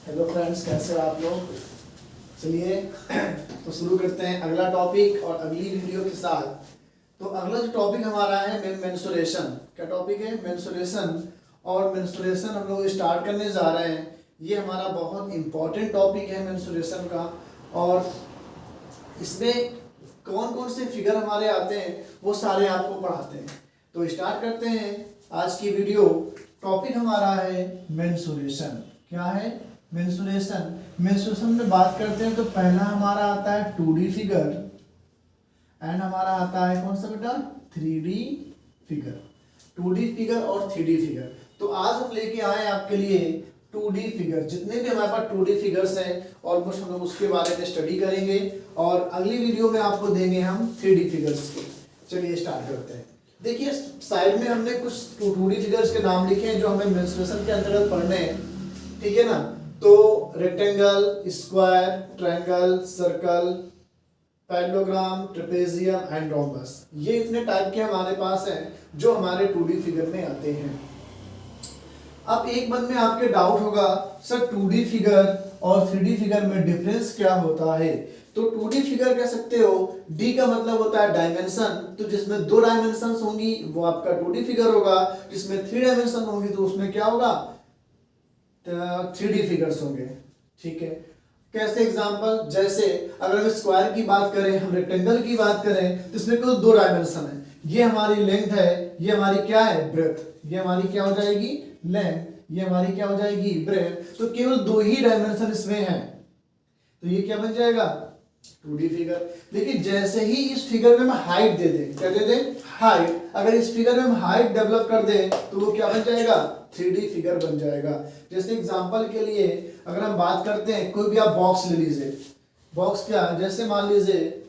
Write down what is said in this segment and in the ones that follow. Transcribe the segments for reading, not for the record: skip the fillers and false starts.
Hello friends, कैसे हो आप लोग। चलिए तो शुरू करते हैं अगला टॉपिक और अगली वीडियो के साथ। तो अगला जो टॉपिक हमारा है मेंसुरेशन। क्या टॉपिक है? मेंसुरेशन। और मेंसुरेशन हम लोग स्टार्ट करने जा रहे हैं। ये हमारा बहुत इंपॉर्टेंट टॉपिक है मेंसुरेशन का। और इसमें कौन कौन से फिगर हमारे आते हैं वो सारे आपको पढ़ाते हैं। तो स्टार्ट करते हैं आज की वीडियो। टॉपिक हमारा है मेंसुरेशन। क्या है? मेंसुरेशन। मेंसुरेशन में बात करते हैं तो पहला हमारा आता है 2D फिगर एंड हमारा आता है कौन सा बेटा? 3D figure. 2D फिगर और 3D फिगर। तो आज हम लेके आए आपके लिए 2D फिगर। जितने भी हमारे पास 2D फिगर्स हैं ऑलमोस्ट हम लोग उसके बारे में स्टडी करेंगे और अगली वीडियो में आपको देंगे हम 3D फिगर्स के। चलिए स्टार्ट करते हैं। देखिए साइड में हमने कुछ 2D फिगर्स के नाम लिखे हैं जो हमें मेंसुरेशन के अंतर्गत पढ़ने हैं। ठीक है ना? तो rectangle, square, triangle, circle, parallelogram, trapezium and rhombus, ये इतने टाइप के हमारे पास हैं जो हमारे 2D फिगर में आते हैं। अब एक मन में आपके डाउट होगा, सर 2D फिगर और 3D फिगर में डिफरेंस क्या होता है? तो 2D फिगर कह सकते हो, D का मतलब होता है डायमेंशन। तो जिसमें 2 डायमेंशंस होंगी वो आपका 2D फिगर होगा। जिसमें 3 डायमेंशन होंगी तो उसमें क्या होगा? 3D फिगर्स होंगे। ठीक है? कैसे एग्जांपल? जैसे अगर हम स्क्वायर की बात करें, हम रेक्टेंगल की बात करें, तो इसमें कुल 2 डायमेंशन है। ये हमारी लेंथ है, ये हमारी क्या है? ब्रेथ। ये हमारी क्या हो जाएगी? लेंथ। ये हमारी क्या हो जाएगी? ब्रेथ। तो केवल 2 ही डायमेंशन इसमें है, तो ये क्या बन जाएगा? 2D figure. लेकिन जैसे ही इस फिगर में हम हाइट दे दें, क्या दे दें? हाइट। अगर इस फिगर में हम हाइट डेवलप कर दें तो वो क्या बन जाएगा? 3D फिगर बन जाएगा। जैसे एग्जांपल के लिए अगर हम बात करते हैं, कोई भी आप बॉक्स ले लीजिए। बॉक्स क्या? जैसे मान लीजिए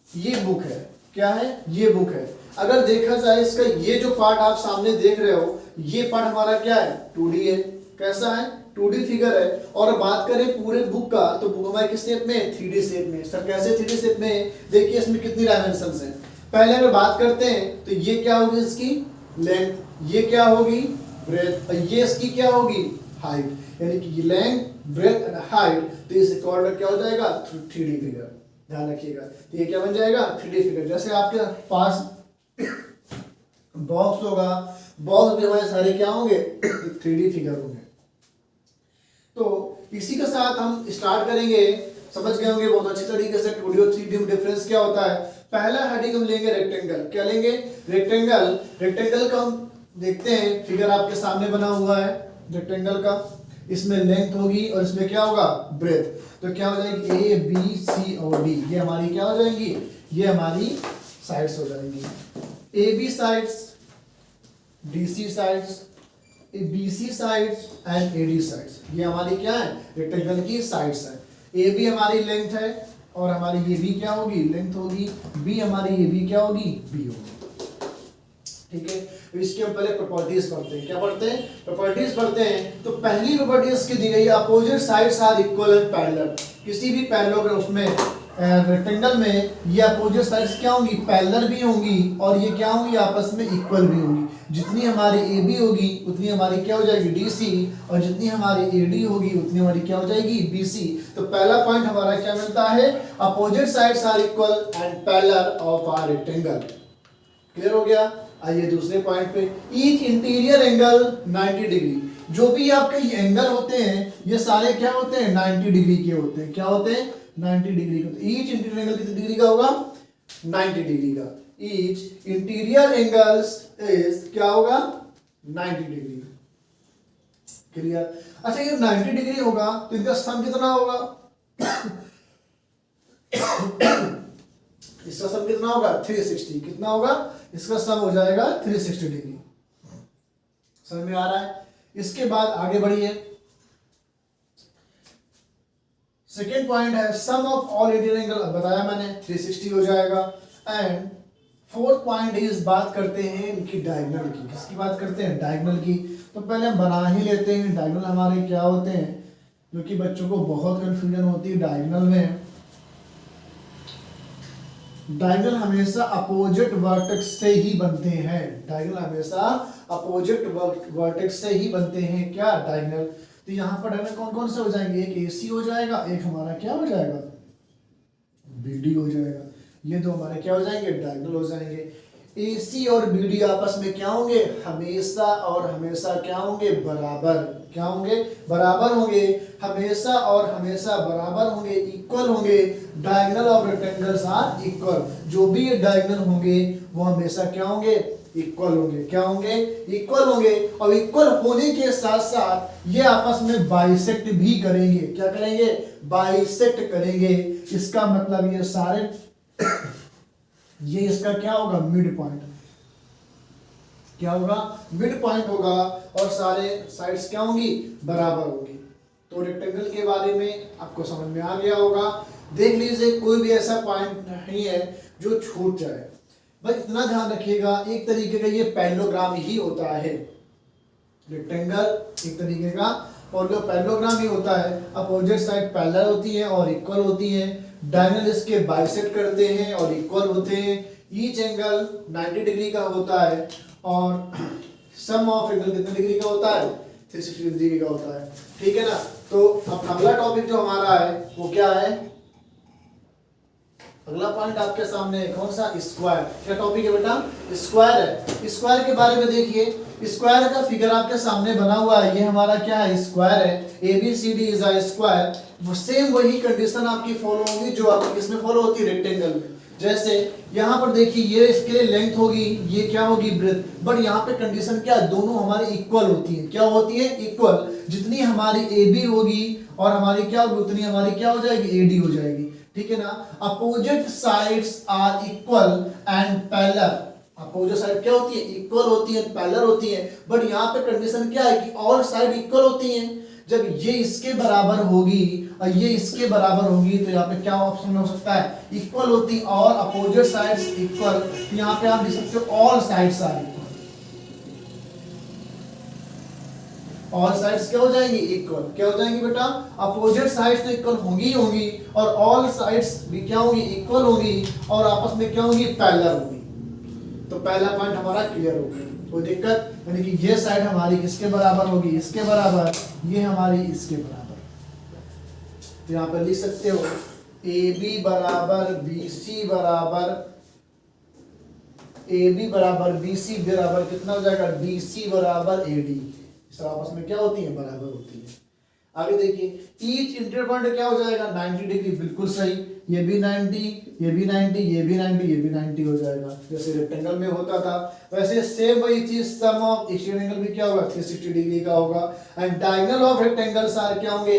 ये बुक है। क्या है? ये बुक है। अगर देखा जाए इसका ये जो पार्ट आप सामने देख रहे हो, ये पार्ट हमारा क्या है? 2D है। कैसा है? 2D फिगर है। और बात करें पूरे बुक का, तो बुक हमारे किस शेप में? 3D शेप में। सर कैसे 3D शेप में? देखिए इसमें कितनी डायमेंशंस हैं। पहले अगर बात करते हैं तो ये क्या होगी? इसकी लेंथ। ये क्या होगी? ब्रेथ। और ये इसकी क्या होगी? हाइट। यानी कि लेंथ, ब्रेथ एंड हाइट, तो इस अकॉर्डिंग क्या हो जाएगा? 3D figure. ध्यान रखिएगा। तो ये क्या बन जाएगा? 3D figure. जैसे आपके पास बॉक्स होगा, बॉक्स भी हमारे सारे क्या होंगे? 3D फिगर होंगे। तो इसी के साथ हम स्टार्ट करेंगे। समझ गए होंगे बहुत अच्छी तरीके से 2D और 3D में डिफरेंस क्या होता है। पहला हेडिंग हम लेंगे रेक्टेंगल। क्या लेंगे? रेक्टेंगल। रेक्टेंगल का हम देखते हैं, फिगर आपके सामने बना हुआ है रेक्टेंगल का। इसमें लेंथ होगी और इसमें क्या होगा? ब्रेथ। तो क्या हो जाएगी? A B C और D, ये हमारी क्या हो जाएंगी? ये हमारी साइड्स हो जाएंगी। AB sides, DC sides, BC sides and AD sides, ये हमारी क्या है? रेक्टेंगल की साइड्स है। AB हमारी लेंथ है और हमारी ये भी क्या होगी? लेंथ होगी। B हमारी ये भी क्या होगी? B होगी। ठीक है? तो इसके हम पहले प्रॉपर्टीज पढ़ते हैं। क्या पढ़ते हैं? प्रॉपर्टीज पढ़ते हैं। तो पहली प्रॉपर्टी इसकी दी गई है, opposite sides are equal and parallel. किसी भी पैरेललोग्राम उसमें रेक्टेंगल में ये अपोजिट साइड्स क्या होंगी? पैरेलल भी होंगी और ये क्या होंगी? आपस में इक्वल भी होंगी। जितनी हमारी AB होगी उतनी हमारी क्या हो जाएगी? DC। और जितनी हमारी AD होगी उतनी हमारी क्या हो जाएगी? BC। तो पहला पॉइंट हमारा क्या मिलता है? Opposite sides are equal and parallel of are rectangle. Clear हो गया? आइए दूसरे पॉइंट पे। Each interior angle 90 degree. जो भी आपके एंगल होते हैं ये सारे क्या होते हैं? 90 डिग्री के होते हैं। क्या होते हैं? 90 डिग्री के। ईच इंटीरियर एंगल कितनी डिग्री का होगा? 90 डिग्री का। ईच इंटीरियर एंगल्स इज क्या होगा? 90 डिग्री। क्लियर? अच्छा, ये 90 डिग्री होगा तो इनका सम कितना होगा? इसका सम कितना होगा? 360। कितना होगा? इसका सम हो जाएगा 360 डिग्री। समझ में आ रहा है? इसके बाद आगे बढ़िए। सेकेंड पॉइंट है सम ऑफ ऑल इंटीरियर एंगल। बताया मैंने 360 हो जाएगा। एंड फोर्थ पॉइंट इज बात करते हैं इनकी डायगोनल की। किसकी बात करते हैं? डायगोनल की। तो पहले हम बना ही लेते हैं डायगोनल हमारे क्या होते हैं, जो कि बच्चों को बहुत कंफ्यूजन होती है डायगोनल में। डायगोनल हमेशा अपोजिट वर्टेक्स से ही बनते हैं। डायगोनल हमेशा अपोजिट वर्टेक्स से ही बनते हैं। क्या? डायगोनल। तो यहाँ पर डायगोनल कौन कौन से हो जाएंगे, एक AC हो जाएगा, एक हमारा क्या हो जाएगा, BD हो जाएगा। ये दो हमारे क्या हो जाएंगे, डायगोनल हो जाएंगे। AC और BD आपस में क्या होंगे, हमेशा और हमेशा क्या होंगे, बराबर। क्या होंगे, बराबर होंगे। हमेशा और हमेशा बराबर होंगे, इक्वल होंगे। Diagonal of rectangles are equal. जो भी ये डायगोनल होंगे वो हमेशा क्या होंगे, इक्वल होंगे। क्या होंगे, इक्वल होंगे। और इक्वल होने के साथ साथ ये आपस में बाइसेक्ट भी करेंगे। क्या करेंगे, बाइसेक्ट करेंगे। इसका मतलब ये सारे ये इसका क्या होगा, मिड पॉइंट। क्या होगा, मिड पॉइंट होगा। और सारे साइड्स क्या होंगी, बराबर होंगी। तो रेक्टेंगल के बारे में आपको समझ में आ गया होगा। देख लीजिए कोई भी ऐसा पॉइंट नहीं है जो छूट जाए। बस इतना ध्यान रखिएगा, एक तरीके का ये पैरेललोग्राम ही होता है। रेक्टेंगल एक तरीके का पैरेललोग्राम ही होता है। अपोजिट साइड पैरेलल होती है और इक्वल होती है। डायगोनल इसके बाइसेक्ट करते हैं और इक्वल होते हैं। ईच एंगल 90 डिग्री का होता है और सम ऑफ एंगल कितने डिग्री का होता है, 360 डिग्री का होता है। ठीक है ना। तो अब अगला टॉपिक जो हमारा है वो क्या है, अगला पॉइंट आपके सामने है कौन सा, स्क्वायर। क्या टॉपिक है बेटा, स्क्वायर है। स्क्वायर के बारे में देखिए, स्क्वायर का फिगर आपके सामने बना हुआ है। ये हमारा क्या है, स्क्वायर है। ABCD is a square. वो सेम वही कंडीशन आपकी फॉलो होगी जो आपकी किसमें फॉलो होती है, रेक्टेंगल में। जैसे यहाँ पर देखिए ये इसके लिए लेंथ होगी, ये क्या होगी, ब्रेथ। बट यहाँ पे कंडीशन क्या है, दोनों हमारी इक्वल होती है। क्या होती है, इक्वल। जितनी हमारी AB होगी और हमारी क्या होगी, उतनी हमारी क्या हो जाएगी, AD हो जाएगी। ठीक है ना। Opposite sides are equal and parallel. Opposite side क्या होती है, इक्वल होती है, पैरेलल होती है। बट यहाँ पे कंडीशन क्या है कि ऑल साइड इक्वल होती हैं। जब ये इसके बराबर होगी और ये इसके बराबर होगी तो यहाँ पे क्या ऑप्शन में हो सकता है, इक्वल होती और अपोजिट साइड्स इक्वल। यहाँ पे आप लिख सकते हो all sides are equal. All sides क्या हो जाएंगी, इक्वल। क्या हो जाएंगी बेटा, अपोजिट साइड्स तो इक्वल होंगी ही होंगी और ऑल साइड्स भी क्या होंगी, इक्वल होंगी और आपस में क्या होंगी, पैरेलल होंगी। तो पहला पॉइंट हमारा क्लियर हो गया। कोई दिक्कत, यानी कि ये साइड हमारी किसके बराबर होगी, इसके बराबर, ये हमारी इसके बराबर। तो यहाँ पर लिख सकते हो AB बराबर BC बराबर, AB बराबर BC बराबर कितना हो जाएगा, BC बराबर AD। इस आपस में क्या होती है, बराबर होती है। आगे देखिए ईच इंटरपॉइंट क्या हो जाएगा, 90 डिग्री। बिल्कुल सही। ये भी 90, ये भी 90, ये भी 90, ये भी 90 हो जाएगा, जैसे रेक्टेंगल में होता था। वैसे सेम वही चीज सम ऑफ एक्सटेंड एंगल भी क्या होगा, 360 डिग्री का होगा। And diagonal of rectangles are क्या होंगे,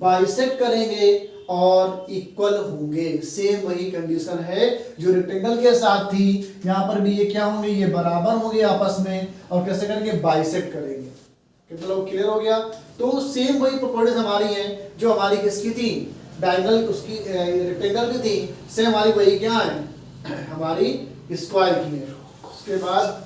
बाइसेक्ट करेंगे और इक्वल होंगे। सेम वही कंडीशन है जो रेक्टेंगल के साथ थी। यहाँ पर भी ये क्या होंगे, ये बराबर होंगे आपस में और कैसे करेंगे, बाइसेक्ट करेंगे। कितना लोग क्लियर हो गया। तो सेम वही प्रॉपर्टीज हमारी हैं जो हमारी किसकी थी, डायगोनल उसकी रेक्टेंगल की थी। सेम हमारी वही क्या है, हमारी स्क्वायर की है। उसके बाद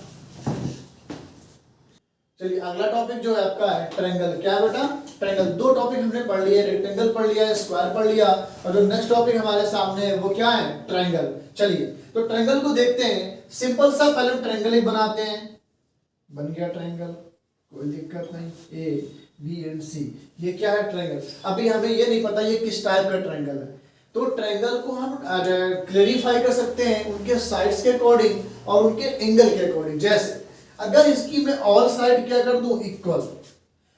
चलिए अगला टॉपिक जो है आपका है ट्रायंगल। क्या बेटा, ट्रायंगल। दो टॉपिक हमने पढ़ लिए, रेक्टेंगल पढ़ लिया, स्क्वायर पढ़ लिया और जो नेक्स्ट टॉपिक हमारे सामने है वो क्या है, ट्रायंगल। चलिए तो ट्रायंगल को देखते हैं। सिंपल सा पहले हम ट्रायंगल ही बनाते हैं। बन गया ट्रायंगल, कोई दिक्कत नहीं। A B and C ये क्या है, ट्रायंगल। अभी हमें ये नहीं पता ये किस टाइप का ट्रायंगल है। तो ट्रायंगल को हम क्लेरिफाई कर सकते हैं उनके साइड्स के अकॉर्डिंग और उनके एंगल के अकॉर्डिंग। जैसे अगर इसकी मैं ऑल साइड क्या कर दूं, इक्वल।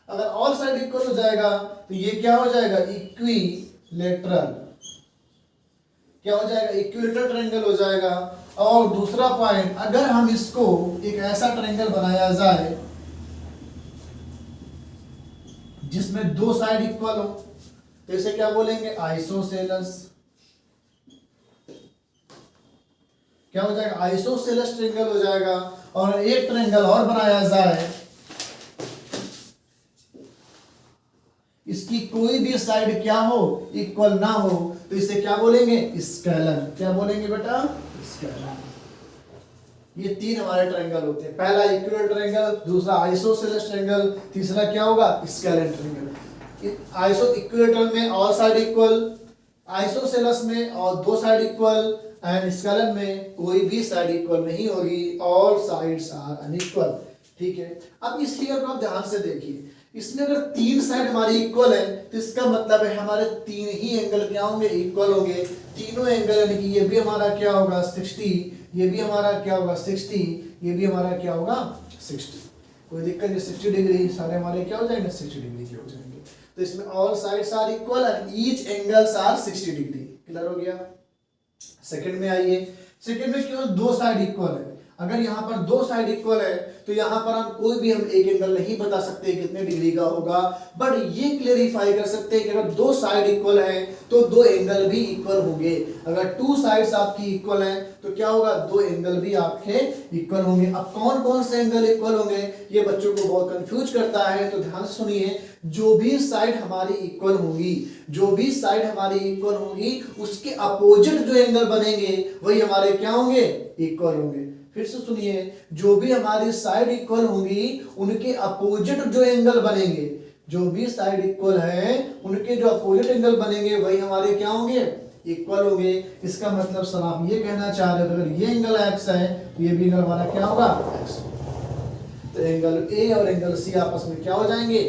अगर ऑल साइड इक्वल हो जाएगा तो ये क्या हो जाएगा, इक्विलेटरल। क्या हो जाएगा, इक्विलेटरल ट्रायंगल हो जाएगा। और दूसरा पॉइंट, अगर हम इसको एक ऐसा ट्रायंगल बनाया जाए जिसमें दो साइड इक्वल हो तो इसे क्या बोलेंगे, आइसोसेलेस। क्या हो जाएगा, आइसोसेलेस ट्रायंगल हो जाएगा। और एक ट्रायंगल और बनाया जाए, इसकी कोई भी साइड क्या हो, इक्वल ना हो तो इसे क्या बोलेंगे, स्केलर। क्या बोलेंगे बेटा, स्केलर। ये तीन हमारे ट्रायंगल होते हैं। पहला इक्विलेटरल ट्रायंगल, दूसरा आइसोसेलेस ट्रायंगल, तीसरा क्या होगा, स्केलर ट्रायंगल। आइसो इक्विलेटरल में ऑल साइड इक्वल, आइसोसेलेस में और दो साइड इक्वल, एंड स्केलर में कोई भी साइड इक्वल नहीं होगी, ऑल साइड्स आर अनइक्वल। ठीक है। अब इस फिगर को आप ध्यान से देखिए, इसमें अगर तीन साइड हमारी इक्वल है तो इसका मतलब है हमारे तीन ही एंगल क्या होंगे, इक्वल होंगे। तीनों एंगल यानी कि ये भी हमारा क्या होगा 60, ये भी हमारा क्या होगा 60, ये भी हमारा क्या होगा 60। कोई दिक्कत नहीं, 60 डिग्री सारे हमारे क्या हो जाएंगे 60 डिग्री के हो जाएंगे। तो इसमें all sides are equal and each angles are 60 degree. Clear हो गया। सेकंड में आइए, सेकंड में केवल दो साइड इक्वल है। अगर यहाँ पर दो साइड इक्वल है तो यहाँ पर हम कोई भी हम एक एंगल नहीं बता सकते कितने डिग्री का होगा, बट ये क्लेरिफाई कर सकते हैं कि अगर दो साइड इक्वल है तो दो एंगल भी इक्वल होंगे। अगर टू साइड्स आपकी इक्वल हैं तो क्या होगा, दो एंगल भी आपके इक्वल होंगे। अब कौन कौन से एंगल इक्वल होंगे ये बच्चों को बहुत कंफ्यूज करता है, तो ध्यान से सुनिए। जो भी साइड हमारी इक्वल होंगी, जो भी साइड हमारी इक्वल होंगी उसके अपोजिट जो एंगल बनेंगे वही हमारे क्या होंगे, इक्वल होंगे। फिर से सुनिए, जो भी हमारी साइड इक्वल होंगी उनके अपोजिट जो एंगल बनेंगे, जो भी साइड इक्वल है उनके जो अपोजिट एंगल बनेंगे वही हमारे क्या होंगे, इक्वल होंगे। इसका मतलब सर आप ये कहना चाह रहे हो अगर ये एंगल x है तो ये भी एंगल हमारा क्या होगा x। तो एंगल A और एंगल C आपस में क्या हो जाएंगे,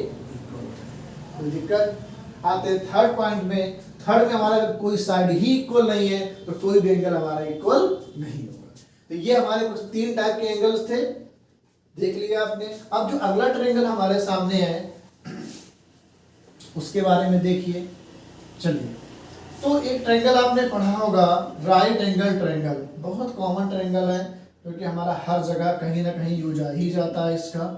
कोई दिक्कत। आते हैं थर्ड पॉइंट में। थर्ड में हमारा कोई साइड ही इक्वल नहीं है तो कोई भी एंगल हमारा इक्वल नहीं होगा। तो ये हमारे कुछ तीन टाइप के एंगल्स थे, देख लिया आपने। अब जो अगला ट्रायंगल हमारे सामने है उसके बारे में देखिए। चलिए, तो एक ट्रायंगल आपने पढ़ा होगा राइट एंगल ट्रायंगल, बहुत कॉमन ट्रायंगल है क्योंकि हमारा हर जगह कहीं ना कहीं यूज आ ही जाता है इसका।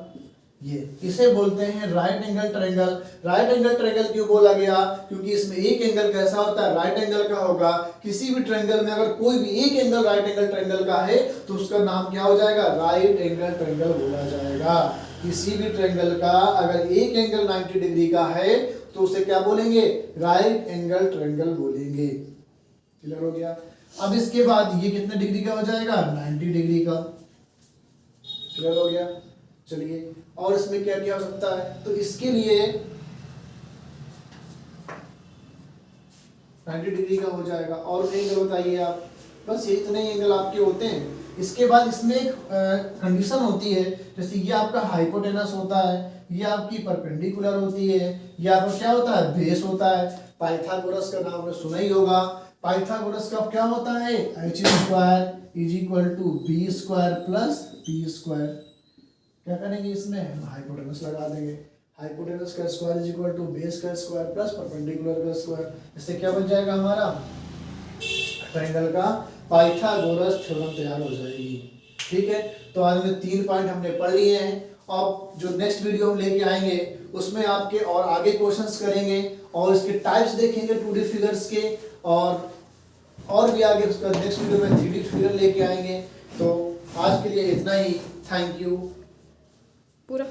ये इसे बोलते हैं right angle triangle. Right angle triangle क्यों बोला गया, क्योंकि इसमें एक एंगल कैसा होता है, राइट एंगल का होगा। किसी भी ट्रायंगल में अगर कोई भी एक एंगल राइट एंगल ट्रायंगल का है तो उसका नाम क्या हो जाएगा, राइट एंगल ट्रायंगल बोला जाएगा। किसी भी ट्रायंगल का अगर एक एंगल 90 डिग्री का है तो उसे क्या बोलेंगे, राइट एंगल ट्रायंगल बोलेंगे। क्लियर हो गया। अब इसके बाद ये कितने डिग्री का हो जाएगा, 90 डिग्री का। क्लियर हो गया। चलिए, और इसमें क्या क्या हो सकता है, तो इसके लिए 90 डिग्री का हो जाएगा। और एंगल बताइए आप, बस ये इतने एंगल आपके होते हैं। इसके बाद इसमें एक कंडीशन होती है, जैसे ये आपका हाइपोटेनस होता है, ये आपकी परपेंडिकुलर होती है, ये आपका क्या होता है, बेस होता है। पाइथागोरस का नाम आपने सुना ही होगा। पाइथागोरस का क्या होता है, h square is equal to B square plus P square. क्या करेंगे इसमें, हम हाइपोटेनस लगा देंगे। हाइपोटेनस का square is equal to base का स्क्वायर प्लस परपेंडिकुलर का स्क्वायर। इससे क्या बन जाएगा, हमारा ट्रायंगल का पाइथागोरस थ्योरम तैयार हो जाएगी। ठीक है, तो आज में 3 पॉइंट हमने पढ़ लिए हैं। अब जो नेक्स्ट वीडियो हम लेके आएंगे उसमें आपके और आगे क्वेश्चंस करेंगे और इसके टाइप्स देखेंगे 2D फिगर्स के, और भी आगे उसका नेक्स्ट वीडियो में 3D फिगर लेके आएंगे। तो आज के लिए इतना ही। Thank you. पूरा